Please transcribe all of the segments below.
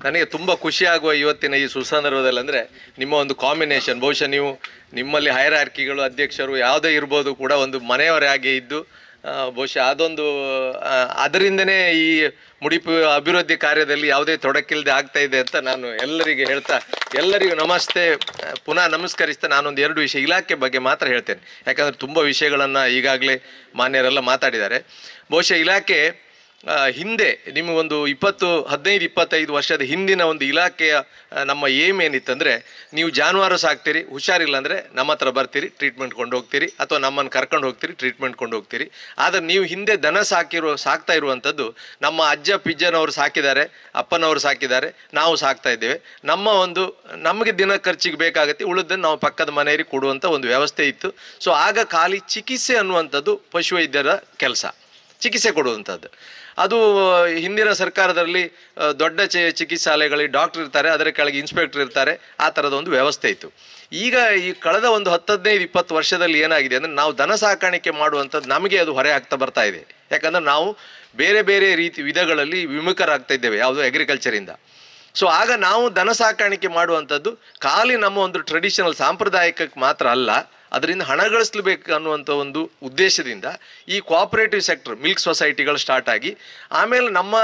ನನಗೆ ತುಂಬ ಖುಷಿಯಾಗುವ ಇವತ್ತಿನ ಈ ಸುಸಂದರ್ಭದಲ್ಲಿ ಅಂದರೆ ನಿಮ್ಮ ಒಂದು ಕಾಂಬಿನೇಷನ್. ಬಹುಶಃ ನೀವು ನಿಮ್ಮಲ್ಲಿ ಹೈರಾರ್ಕಿಗಳು ಅಧ್ಯಕ್ಷರು ಯಾವುದೇ ಇರ್ಬೋದು ಕೂಡ ಒಂದು ಮನೆಯವರಾಗೆ ಇದ್ದು ಬಹುಶಃ ಅದೊಂದು ಅದರಿಂದನೇ ಈ ಮುಡಿಪು ಅಭಿವೃದ್ಧಿ ಕಾರ್ಯದಲ್ಲಿ ಯಾವುದೇ ತೊಡಕಿಲ್ಲದೆ ಆಗ್ತಾ ಇದೆ ಅಂತ ನಾನು ಎಲ್ಲರಿಗೆ ಹೇಳ್ತಾ, ಎಲ್ಲರಿಗೂ ನಮಸ್ತೆ ಪುನಃ ನಮಸ್ಕರಿಸ್ತಾ ನಾನೊಂದು 2 ವಿಷಯ ಇಲಾಖೆ ಬಗ್ಗೆ ಮಾತ್ರ ಹೇಳ್ತೇನೆ. ಯಾಕಂದರೆ ತುಂಬ ವಿಷಯಗಳನ್ನು ಈಗಾಗಲೇ ಮಾನ್ಯರೆಲ್ಲ ಮಾತಾಡಿದ್ದಾರೆ. ಬಹುಶಃ ಇಲಾಖೆ ಹಿಂದೆ ನಿಮಗೊಂದು 15-25 ವರ್ಷದ ಹಿಂದಿನ ಒಂದು ಇಲಾಖೆಯ ನಮ್ಮ ಏಮ್ ಏನಿತ್ತಂದರೆ, ನೀವು ಜಾನುವಾರು ಸಾಕ್ತೀರಿ, ಹುಷಾರಿಲ್ಲ ಅಂದರೆ ನಮ್ಮ ಹತ್ರ ಬರ್ತೀರಿ, ಟ್ರೀಟ್ಮೆಂಟ್ ಕೊಂಡು ಹೋಗ್ತೀರಿ, ಅಥವಾ ನಮ್ಮನ್ನು ಕರ್ಕೊಂಡು ಹೋಗ್ತೀರಿ, ಟ್ರೀಟ್ಮೆಂಟ್ ಕೊಂಡು ಹೋಗ್ತೀರಿ. ಆದರೆ ನೀವು ಹಿಂದೆ ದನ ಸಾಕ್ತಾ ಇರುವಂಥದ್ದು ನಮ್ಮ ಅಜ್ಜ ಪಿಜ್ಜನವರು ಸಾಕಿದ್ದಾರೆ, ಅಪ್ಪನವರು ಸಾಕಿದ್ದಾರೆ, ನಾವು ಸಾಕ್ತಾ ಇದ್ದೇವೆ. ನಮಗೆ ದಿನ ಖರ್ಚಿಗೆ ಬೇಕಾಗುತ್ತೆ, ಉಳಿದನ್ನು ನಾವು ಪಕ್ಕದ ಮನೆಯಲ್ಲಿ ಕೊಡುವಂಥ ಒಂದು ವ್ಯವಸ್ಥೆ ಇತ್ತು. ಸೊ ಆಗ ಖಾಲಿ ಚಿಕಿತ್ಸೆ ಅನ್ನುವಂಥದ್ದು ಪಶುವೈದ್ಯರ ಕೆಲಸ, ಚಿಕಿತ್ಸೆ ಕೊಡುವಂಥದ್ದು. ಅದು ಹಿಂದಿನ ಸರ್ಕಾರದಲ್ಲಿ ದೊಡ್ಡ ಚಿಕಿತ್ಸಾಲಯಗಳಿಗೆ ಡಾಕ್ಟರ್ ಇರ್ತಾರೆ, ಅದರ ಕೆಳಗೆ ಇನ್ಸ್ಪೆಕ್ಟರ್ ಇರ್ತಾರೆ, ಆ ಥರದ ಒಂದು ವ್ಯವಸ್ಥೆ ಇತ್ತು. ಈಗ ಈ ಕಳೆದ ಒಂದು 10-15-20 ವರ್ಷದಲ್ಲಿ ಏನಾಗಿದೆ ಅಂದರೆ, ನಾವು ದನ ಸಾಕಾಣಿಕೆ ಮಾಡುವಂಥದ್ದು ನಮಗೆ ಅದು ಹೊರೆ ಆಗ್ತಾ ಬರ್ತಾ ಇದೆ. ಯಾಕಂದರೆ ನಾವು ಬೇರೆ ಬೇರೆ ವಿಧಗಳಲ್ಲಿ ವಿಮುಖರಾಗ್ತಾ ಇದ್ದೇವೆ ಯಾವುದು ಅಗ್ರಿಕಲ್ಚರಿಂದ. ಸೊ ಆಗ ನಾವು ದನ ಸಾಕಾಣಿಕೆ ಮಾಡುವಂಥದ್ದು ಖಾಲಿ ನಮ್ಮ ಒಂದು ಟ್ರೆಡಿಷನಲ್ ಸಾಂಪ್ರದಾಯಿಕಕ್ಕೆ ಮಾತ್ರ ಅಲ್ಲ, ಅದರಿಂದ ಹಣ ಗಳಿಸಬೇಕು ಅನ್ನುವಂಥ ಒಂದು ಉದ್ದೇಶದಿಂದ ಈ ಕೋಆಪರೇಟಿವ್ ಸೆಕ್ಟರ್ ಮಿಲ್ಕ್ ಸೊಸೈಟಿಗಳು ಸ್ಟಾರ್ಟ್ ಆಗಿ, ಆಮೇಲೆ ನಮ್ಮ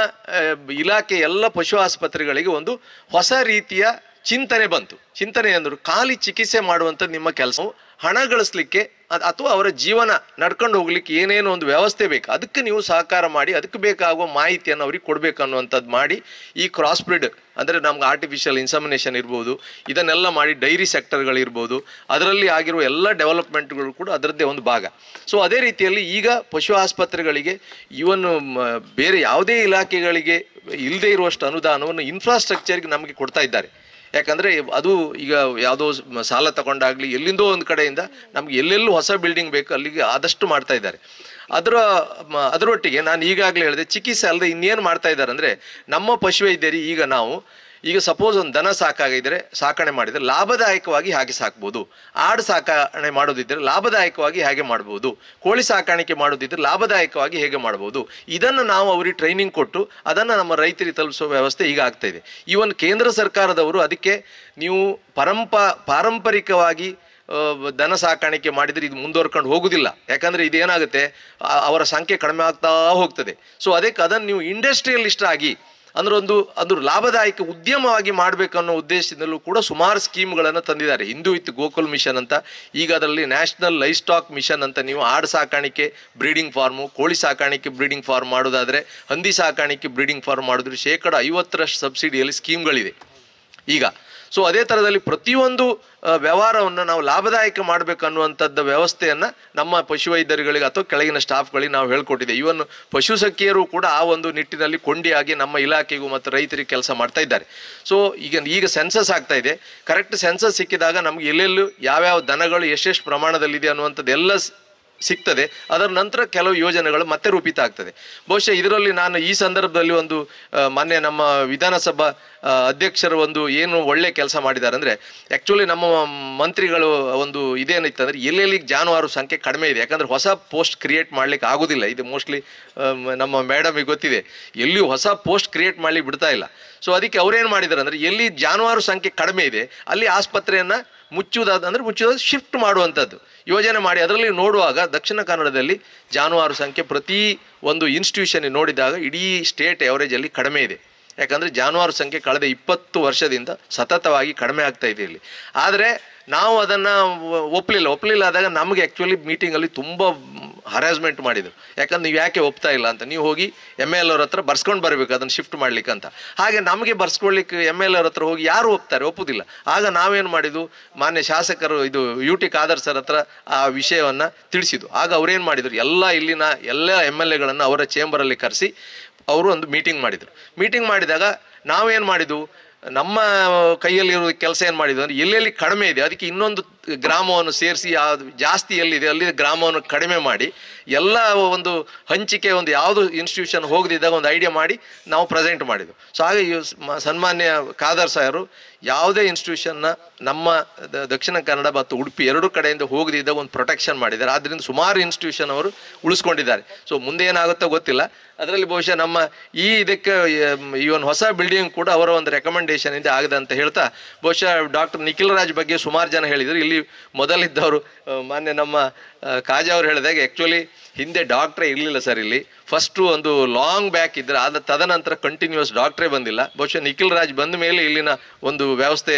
ಇಲಾಖೆ ಎಲ್ಲ ಪಶು ಆಸ್ಪತ್ರೆಗಳಿಗೆ ಒಂದು ಹೊಸ ರೀತಿಯ ಚಿಂತನೆ ಬಂತು. ಚಿಂತನೆ ಅಂದರು ಖಾಲಿ ಚಿಕಿತ್ಸೆ ಮಾಡುವಂಥದ್ದು ನಿಮ್ಮ ಕೆಲಸ, ಹಣ ಗಳಿಸ್ಲಿಕ್ಕೆ ಅಥವಾ ಅವರ ಜೀವನ ನಡ್ಕೊಂಡು ಹೋಗ್ಲಿಕ್ಕೆ ಏನೇನೋ ಒಂದು ವ್ಯವಸ್ಥೆ ಬೇಕು, ಅದಕ್ಕೆ ನೀವು ಸಹಕಾರ ಮಾಡಿ, ಅದಕ್ಕೆ ಬೇಕಾಗುವ ಮಾಹಿತಿಯನ್ನು ಅವ್ರಿಗೆ ಕೊಡಬೇಕು ಅನ್ನುವಂಥದ್ದು ಮಾಡಿ ಈ ಕ್ರಾಸ್ ಬ್ರೀಡ್ ಅಂದರೆ ನಮ್ಗೆ ಆರ್ಟಿಫಿಷಿಯಲ್ ಇನ್ಸಮಿನೇಷನ್ ಇರ್ಬೋದು, ಇದನ್ನೆಲ್ಲ ಮಾಡಿ ಡೈರಿ ಸೆಕ್ಟರ್ಗಳಿರ್ಬೋದು, ಅದರಲ್ಲಿ ಆಗಿರುವ ಎಲ್ಲ ಡೆವಲಪ್ಮೆಂಟ್ಗಳು ಕೂಡ ಅದರದ್ದೇ ಒಂದು ಭಾಗ. ಸೊ ಅದೇ ರೀತಿಯಲ್ಲಿ ಈಗ ಪಶು ಆಸ್ಪತ್ರೆಗಳಿಗೆ ಇವನ್ ಬೇರೆ ಯಾವುದೇ ಇಲಾಖೆಗಳಿಗೆ ಇಲ್ಲದೇ ಇರುವಷ್ಟು ಅನುದಾನವನ್ನು ಇನ್ಫ್ರಾಸ್ಟ್ರಕ್ಚರ್ಗೆ ನಮಗೆ ಕೊಡ್ತಾ ಇದ್ದಾರೆ. ಯಾಕಂದರೆ ಅದು ಈಗ ಯಾವುದೋ ಸಾಲ ತಗೊಂಡಾಗಲಿ ಎಲ್ಲಿಂದೋ ಒಂದು ಕಡೆಯಿಂದ ನಮ್ಗೆ ಎಲ್ಲೆಲ್ಲೂ ಹೊಸ ಬಿಲ್ಡಿಂಗ್ ಬೇಕು ಅಲ್ಲಿಗೆ ಆದಷ್ಟು ಮಾಡ್ತಾ ಇದ್ದಾರೆ. ಅದರೊಟ್ಟಿಗೆ ನಾನು ಈಗಾಗಲೇ ಹೇಳಿದೆ, ಚಿಕಿತ್ಸೆ ಅಲ್ಲದೆ ಇನ್ನೇನು ಮಾಡ್ತಾ ಇದ್ದಾರೆ ಅಂದರೆ, ನಮ್ಮ ಪಶುವೈದ್ಯರಿ ಈಗ ಸಪೋಸ್ ಒಂದು ದನ ಸಾಕಣೆ ಮಾಡಿದರೆ ಲಾಭದಾಯಕವಾಗಿ ಹಾಗೆ ಸಾಕ್ಬೋದು, ಆಡು ಸಾಕಣೆ ಮಾಡೋದಿದ್ದರೆ ಲಾಭದಾಯಕವಾಗಿ ಹೇಗೆ ಮಾಡ್ಬೋದು, ಕೋಳಿ ಸಾಕಾಣಿಕೆ ಮಾಡೋದಿದ್ದರೆ ಲಾಭದಾಯಕವಾಗಿ ಹೇಗೆ ಮಾಡ್ಬೋದು, ಇದನ್ನು ನಾವು ಅವರಿಗೆ ಟ್ರೈನಿಂಗ್ ಕೊಟ್ಟು ಅದನ್ನು ನಮ್ಮ ರೈತರಿಗೆ ತಲುಪಿಸೋ ವ್ಯವಸ್ಥೆ ಈಗ ಆಗ್ತಾ ಇದೆ. ಈವನ್ ಕೇಂದ್ರ ಸರ್ಕಾರದವರು ಅದಕ್ಕೆ ನೀವು ಪಾರಂಪರಿಕವಾಗಿ ದನ ಸಾಕಾಣಿಕೆ ಮಾಡಿದರೆ ಇದು ಮುಂದುವರ್ಕೊಂಡು ಹೋಗುವುದಿಲ್ಲ. ಯಾಕಂದರೆ ಇದೇನಾಗುತ್ತೆ, ಅವರ ಸಂಖ್ಯೆ ಕಡಿಮೆ ಆಗ್ತಾ ಹೋಗ್ತದೆ. ಸೊ ಅದನ್ನು ನೀವು ಇಂಡಸ್ಟ್ರಿಯಲಿಸ್ಟ್ ಆಗಿ ಅದು ಲಾಭದಾಯಕ ಉದ್ಯಮವಾಗಿ ಮಾಡಬೇಕನ್ನೋ ಉದ್ದೇಶದಿಂದಲೂ ಕೂಡ ಸುಮಾರು ಸ್ಕೀಮ್ಗಳನ್ನು ತಂದಿದ್ದಾರೆ. ಹಿಂದೂ ವಿತ್ ಗೋಕುಲ್ ಮಿಷನ್ ಅಂತ, ಈಗ ಅದರಲ್ಲಿ ನ್ಯಾಷನಲ್ ಲೈಫ್ ಸ್ಟಾಕ್ ಮಿಷನ್ ಅಂತ, ನೀವು ಆಡು ಸಾಕಾಣಿಕೆ ಬ್ರೀಡಿಂಗ್ ಫಾರ್ಮು, ಕೋಳಿ ಸಾಕಾಣಿಕೆ ಬ್ರೀಡಿಂಗ್ ಫಾರ್ಮ್ ಮಾಡೋದಾದರೆ, ಹಂದಿ ಸಾಕಾಣಿಕೆ ಬ್ರೀಡಿಂಗ್ ಫಾರ್ಮ್ ಮಾಡಿದ್ರೆ 50% ಸಬ್ಸಿಡಿಯಲ್ಲಿ ಸ್ಕೀಮ್ಗಳಿದೆ ಈಗ. ಸೊ ಅದೇ ಥರದಲ್ಲಿ ಪ್ರತಿಯೊಂದು ವ್ಯವಹಾರವನ್ನು ನಾವು ಲಾಭದಾಯಕ ಮಾಡಬೇಕು ಅನ್ನುವಂಥದ್ದು ವ್ಯವಸ್ಥೆಯನ್ನು ನಮ್ಮ ಪಶುವೈದ್ಯರುಗಳಿಗೆ ಅಥವಾ ಕೆಳಗಿನ ಸ್ಟಾಫ್ಗಳಿಗೆ ನಾವು ಹೇಳ್ಕೊಟ್ಟಿದೆ. ಇವನ್ ಪಶು ಸಖಿಯರು ಕೂಡ ಆ ಒಂದು ನಿಟ್ಟಿನಲ್ಲಿ ಕೊಂಡಿಯಾಗಿ ನಮ್ಮ ಇಲಾಖೆಗೂ ಮತ್ತು ರೈತರಿಗೆ ಕೆಲಸ ಮಾಡ್ತಾ ಇದ್ದಾರೆ. ಸೊ ಈಗ ಸೆನ್ಸಸ್ ಆಗ್ತಾ ಇದೆ. ಕರೆಕ್ಟ್ ಸೆನ್ಸಸ್ ಸಿಕ್ಕಿದಾಗ ನಮ್ಗೆ ಎಲ್ಲೆಲ್ಲೂ ಯಾವ್ಯಾವ ದನಗಳು ಎಷ್ಟೆಷ್ಟು ಪ್ರಮಾಣದಲ್ಲಿದೆ ಅನ್ನುವಂಥದ್ದು ಎಲ್ಲ ಸಿಗ್ತದೆ. ಅದರ ನಂತರ ಕೆಲವು ಯೋಜನೆಗಳು ಮತ್ತೆ ರೂಪಿತ ಆಗ್ತದೆ. ಬಹುಶಃ ಇದರಲ್ಲಿ ನಾನು ಈ ಸಂದರ್ಭದಲ್ಲಿ ಒಂದು ಮೊನ್ನೆ ನಮ್ಮ ವಿಧಾನಸಭಾ ಅಧ್ಯಕ್ಷರು ಏನು ಒಳ್ಳೆ ಕೆಲಸ ಮಾಡಿದ್ದಾರೆ ಅಂದರೆ, ಆ್ಯಕ್ಚುಲಿ ನಮ್ಮ ಮಂತ್ರಿಗಳು ಒಂದು ಇದೇನಿತ್ತಂದರೆ, ಎಲ್ಲೆಲ್ಲಿಗೆ ಜಾನುವಾರು ಸಂಖ್ಯೆ ಕಡಿಮೆ ಇದೆ, ಯಾಕಂದರೆ ಹೊಸ ಪೋಸ್ಟ್ ಕ್ರಿಯೇಟ್ ಮಾಡ್ಲಿಕ್ಕೆ ಆಗೋದಿಲ್ಲ. ಇದು ಮೋಸ್ಟ್ಲಿ ನಮ್ಮ ಮೇಡಮಿಗೆ ಗೊತ್ತಿದೆ, ಎಲ್ಲಿಯೂ ಹೊಸ ಪೋಸ್ಟ್ ಕ್ರಿಯೇಟ್ ಮಾಡ್ಲಿಕ್ಕೆ ಬಿಡ್ತಾ ಇಲ್ಲ. ಸೊ ಅದಕ್ಕೆ ಅವ್ರೇನು ಮಾಡಿದ್ದಾರೆ ಅಂದರೆ, ಎಲ್ಲಿ ಜಾನುವಾರು ಸಂಖ್ಯೆ ಕಡಿಮೆ ಇದೆ ಅಲ್ಲಿ ಆಸ್ಪತ್ರೆಯನ್ನು ಮುಚ್ಚುವುದಾದ ಶಿಫ್ಟ್ ಮಾಡುವಂಥದ್ದು ಯೋಜನೆ ಮಾಡಿ, ಅದರಲ್ಲಿ ನೋಡುವಾಗ ದಕ್ಷಿಣ ಕನ್ನಡದಲ್ಲಿ ಜಾನುವಾರು ಸಂಖ್ಯೆ ಪ್ರತಿ ಒಂದು ಇನ್ಸ್ಟಿಟ್ಯೂಷನ್ ನೋಡಿದಾಗ ಇಡೀ ಸ್ಟೇಟ್ ಎವರೇಜಲ್ಲಿ ಕಡಿಮೆ ಇದೆ. ಯಾಕಂದರೆ ಜಾನುವಾರು ಸಂಖ್ಯೆ ಕಳೆದ 20 ವರ್ಷದಿಂದ ಸತತವಾಗಿ ಕಡಿಮೆ ಆಗ್ತಾ ಇದೆ ಇಲ್ಲಿ. ಆದರೆ ನಾವು ಅದನ್ನು ಒಪ್ಪಲಿಲ್ಲ ಆದಾಗ ನಮಗೆ ಆ್ಯಕ್ಚುಲಿ ಮೀಟಿಂಗಲ್ಲಿ ತುಂಬ ಹರಾಸ್ಮೆಂಟ್ ಮಾಡಿದರು. ಯಾಕಂದ್ರೆ ನೀವು ಯಾಕೆ ಒಪ್ತಾ ಇಲ್ಲ ಅಂತ, ನೀವು ಹೋಗಿ ML ಅವ್ರ ಹತ್ರ ಬರ್ಸ್ಕೊಂಡು ಬರಬೇಕು ಅದನ್ನು ಶಿಫ್ಟ್ ಮಾಡ್ಲಿಕ್ಕೆ ಅಂತ. ಹಾಗೆ ನಮಗೆ ಬರ್ಸ್ಕೊಳ್ಲಿಕ್ಕೆ ML ಅವ್ರ ಹತ್ರ ಹೋಗಿ ಯಾರು ಒಪ್ಪುವುದಿಲ್ಲ. ಆಗ ನಾವೇನು ಮಾಡಿದ್ದು, ಮಾನ್ಯ ಶಾಸಕರು UT ಖಾದರ್ ಸರ್ ಹತ್ರ ಆ ವಿಷಯವನ್ನು ತಿಳಿಸಿದ್ದು. ಆಗ ಅವ್ರೇನು ಮಾಡಿದರು, ಇಲ್ಲಿನ ಎಲ್ಲ MLAಗಳನ್ನು ಅವರ ಚೇಂಬರಲ್ಲಿ ಕರೆಸಿ ಅವರು ಒಂದು ಮೀಟಿಂಗ್ ಮಾಡಿದರು. ಮೀಟಿಂಗ್ ಮಾಡಿದಾಗ ನಾವೇನು ಮಾಡಿದ್ದು, ನಮ್ಮ ಕೈಯಲ್ಲಿರೋ ಕೆಲಸ ಏನು ಮಾಡಿದ್ದು ಅಂದರೆ, ಎಲ್ಲೆಲ್ಲಿ ಕಡಿಮೆ ಇದೆ ಅದಕ್ಕೆ ಇನ್ನೊಂದು ಗ್ರಾಮವನ್ನು ಸೇರಿಸಿ ಜಾಸ್ತಿ ಎಲ್ಲಿದೆ ಅಲ್ಲಿ ಗ್ರಾಮವನ್ನು ಕಡಿಮೆ ಮಾಡಿ ಎಲ್ಲ ಒಂದು ಹಂಚಿಕೆ ಒಂದು ಯಾವುದು ಇನ್ಸ್ಟಿಟ್ಯೂಷನ್ ಹೋಗದಿದ್ದಾಗ ಒಂದು ಐಡಿಯಾ ಮಾಡಿ ನಾವು ಪ್ರೆಸೆಂಟ್ ಮಾಡಿದ್ದು. ಸೊ ಹಾಗೆ ಸನ್ಮಾನ್ಯ ಖಾದರ್ ಸಾರು ಯಾವುದೇ ಇನ್ಸ್ಟಿಟ್ಯೂಷನ್ನ ನಮ್ಮ ದಕ್ಷಿಣ ಕನ್ನಡ ಮತ್ತು ಉಡುಪಿ ಎರಡು ಕಡೆಯಿಂದ ಹೋಗದಿದ್ದಾಗ ಒಂದು ಪ್ರೊಟೆಕ್ಷನ್ ಮಾಡಿದ್ದಾರೆ. ಆದ್ದರಿಂದ ಸುಮಾರು ಇನ್ಸ್ಟಿಟ್ಯೂಷನ್ ಅವರು ಉಳಿಸ್ಕೊಂಡಿದ್ದಾರೆ. ಸೊ ಮುಂದೆ ಏನಾಗುತ್ತೋ ಗೊತ್ತಿಲ್ಲ. ಅದರಲ್ಲಿ ಬಹುಶಃ ನಮ್ಮ ಇದಕ್ಕೆ ಈ ಒಂದು ಹೊಸ ಬಿಲ್ಡಿಂಗ್ ಕೂಡ ಅವರ ಒಂದು ರೆಕಮೆಂಡೇಶನ್ ಇಂದ ಆಗದೆ ಅಂತ ಹೇಳ್ತಾ, ಬಹುಶಃ ಡಾಕ್ಟರ್ ನಿಖಿಲ್ ರಾಜ್ ಬಗ್ಗೆ ಸುಮಾರು ಜನ ಹೇಳಿದರು. ಇಲ್ಲಿ ಮೊದಲಿದ್ದವರು ಮಾನ್ಯ ನಮ್ಮ ಕಾಜಾ ಅವರು ಹೇಳಿದಾಗ ಆ್ಯಕ್ಚುಲಿ ಹಿಂದೆ ಡಾಕ್ಟ್ರೇ ಇರಲಿಲ್ಲ ಸರ್. ಇಲ್ಲಿ ಫಸ್ಟು ಒಂದು ಲಾಂಗ್ ಬ್ಯಾಕ್ ಇದ್ದರೆ ತದನಂತರ ಕಂಟಿನ್ಯೂಸ್ ಡಾಕ್ಟ್ರೇ ಬಂದಿಲ್ಲ. ಬಹುಶಃ ನಿಖಿಲ್ ರಾಜ್ ಬಂದ ಮೇಲೆ ಇಲ್ಲಿನ ಒಂದು ವ್ಯವಸ್ಥೆ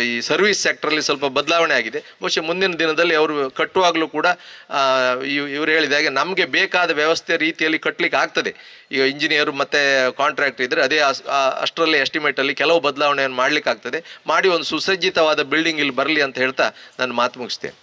ಈ ಸರ್ವಿಸ್ ಸೆಕ್ಟ್ರಲ್ಲಿ ಸ್ವಲ್ಪ ಬದಲಾವಣೆ ಆಗಿದೆ. ಬಹುಶಃ ಮುಂದಿನ ದಿನದಲ್ಲಿ ಅವರು ಕಟ್ಟುವಾಗಲೂ ಕೂಡ ಇವರು ಹೇಳಿದಾಗೆ ನಮಗೆ ಬೇಕಾದ ವ್ಯವಸ್ಥೆ ರೀತಿಯಲ್ಲಿ ಕಟ್ಟಲಿಕ್ಕೆ ಆಗ್ತದೆ. ಈಗ ಇಂಜಿನಿಯರ್ ಮತ್ತು ಕಾಂಟ್ರಾಕ್ಟರ್ ಇದ್ದರೆ ಅದೇ ಅಷ್ಟರಲ್ಲಿ ಎಸ್ಟಿಮೇಟಲ್ಲಿ ಕೆಲವು ಬದಲಾವಣೆಯನ್ನು ಮಾಡಲಿಕ್ಕೆ ಆಗ್ತದೆ. ಮಾಡಿ ಒಂದು ಸುಸಜ್ಜಿತವಾದ ಬಿಲ್ಡಿಂಗ್ ಇಲ್ಲಿ ಬರಲಿ ಅಂತ ಹೇಳ್ತಾ ನಾನು ಮಾತು ಮುಗಿಸ್ತೇನೆ.